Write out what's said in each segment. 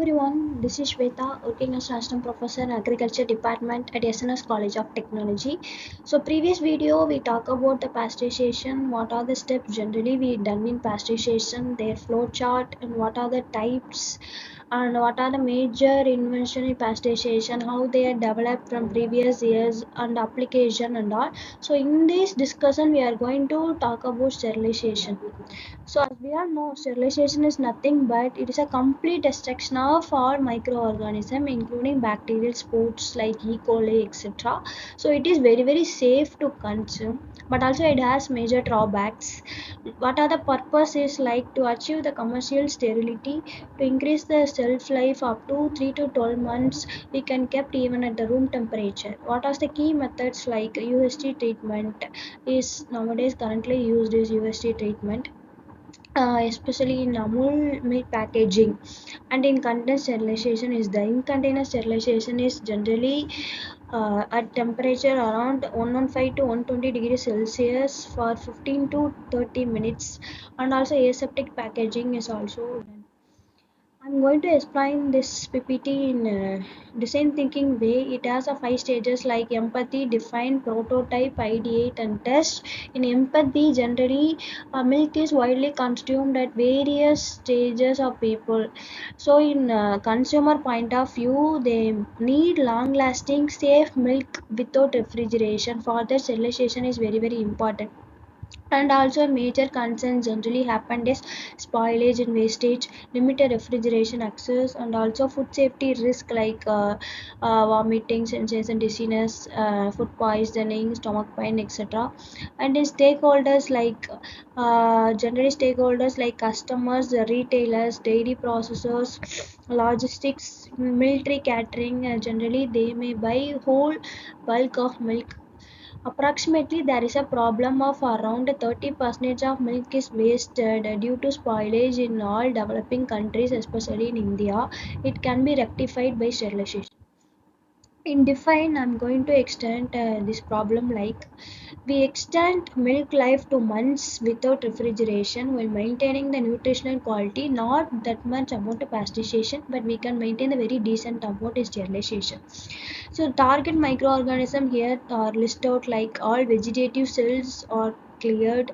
everyone, this is Shweta working as Assistant Professor in Agriculture Department at SNS College of Technology. So previous video we talk about the pasteurization, what are the steps generally we done in pasteurization, their flow chart and what are the types and what are the major invention in pasteurization, how they are developed from previous years and application and all. So in this discussion we are going to talk about sterilization. So as we all know, sterilization is nothing but it is a complete destruction of all microorganisms, including bacterial spores like E. coli, etc. So it is very safe to consume, but also it has major drawbacks. What are the purpose is like to achieve the commercial sterility, to increase the shelf life up to 3 to 12 months. We can kept even at the room temperature. What are the key methods like UST treatment is nowadays currently used is UST treatment, especially in Amul milk packaging, and in container sterilization is the in container sterilization is generally at temperature around 115 to 120 degrees Celsius for 15 to 30 minutes, and also aseptic packaging is also done. I'm going to explain this PPT in design thinking way. It has a 5 stages like empathy, define, prototype, ideate, and test. In empathy, generally, milk is widely consumed at various stages of people. So, in consumer point of view, they need long-lasting, safe milk without refrigeration. For that, sterilization is very important. And also major concerns generally happened is spoilage and wastage, limited refrigeration access, and also food safety risk like vomiting, sensation, dizziness, food poisoning, stomach pain, etc. And in stakeholders like generally stakeholders like customers, retailers, dairy processors, logistics, military catering, generally they may buy whole bulk of milk. Approximately, there is a problem of around 30% of milk is wasted due to spoilage in all developing countries, especially in India. It can be rectified by sterilization. In define, I'm going to extend this problem like we extend milk life to months without refrigeration while maintaining the nutritional quality. Not that much about the pasteurization, but we can maintain a very decent amount of sterilization. So target microorganism here are listed out like all vegetative cells are cleared,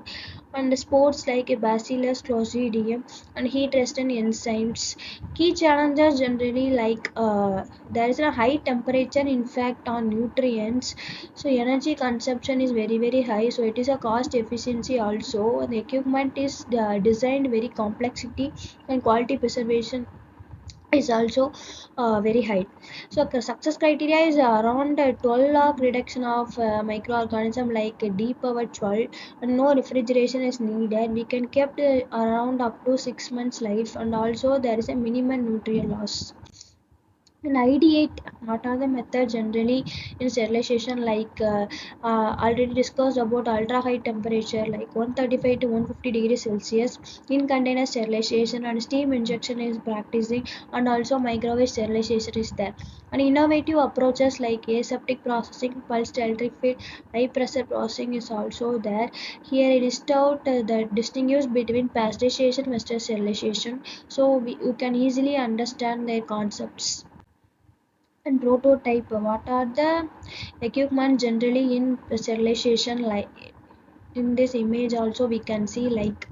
and the spores like a bacillus clostridium and heat resistant enzymes. Key challenges generally like there is a high temperature impact on nutrients, so energy consumption is very high, so it is a cost efficiency also. The equipment is designed very complexity, and quality preservation is also very high. So the success criteria is around 12 log reduction of microorganism like d power 12, and no refrigeration is needed. We can keep around up to 6 months life, and also there is a minimum nutrient loss. In ideate, what are the methods generally in sterilization like already discussed about ultra high temperature like 135 to 150 degrees Celsius, in container sterilization and steam injection is practicing, and also microwave sterilization is there. And innovative approaches like aseptic processing, pulsed electric high pressure processing is also there. Here it is out the distinguish between pasteurization versus sterilization, so you can easily understand their concepts. And prototype, what are the equipment generally in sterilization, like in this image also we can see like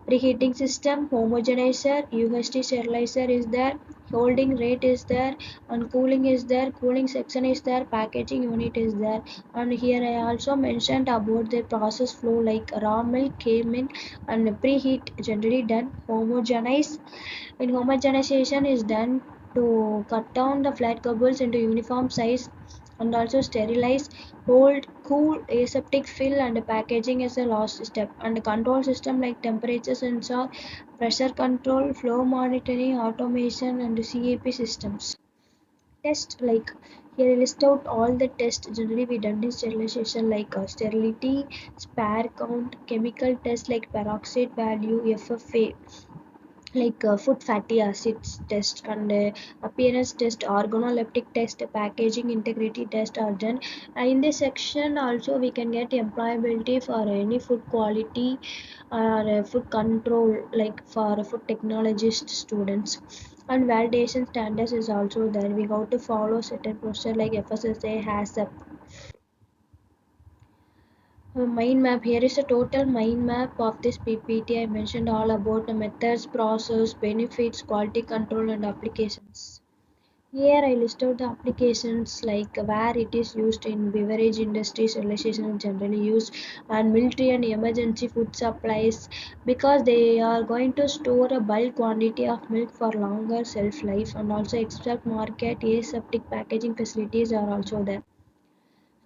preheating system, homogenizer, UHT sterilizer is there, holding rate is there, and cooling is there, cooling section is there, packaging unit is there. And here I also mentioned about the process flow like raw milk came in and preheat generally done, homogenize. In homogenization is done to cut down the flat bubbles into uniform size, and also sterilize, hold, cool, aseptic fill, and packaging is the last step. And control system like temperature sensor, pressure control, flow monitoring, automation, and CAP systems. Test like here list out all the tests generally we done in sterilization like sterility, spare count, chemical test like peroxide value, FFA, like food fatty acids test, and appearance test, organoleptic test, packaging integrity test are done. In this section also we can get employability for any food quality or food control like for food technologist students. And validation standards is also there. We got to follow certain procedure like FSSA has a mind map. Here is a total mind map of this PPT. I mentioned all about the methods, process, benefits, quality control, and applications. Here I listed the applications like where it is used in beverage industry, sterilization is generally used, and military and emergency food supplies because they are going to store a bulk quantity of milk for longer shelf life, and also export market aseptic packaging facilities are also there.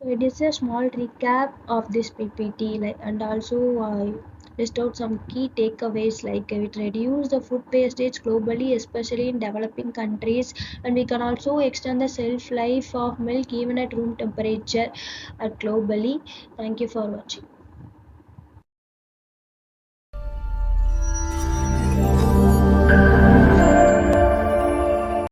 So it is a small recap of this PPT, like, and also list out some key takeaways like it reduce the food wastage globally, especially in developing countries, and we can also extend the shelf life of milk even at room temperature globally. Thank you for watching.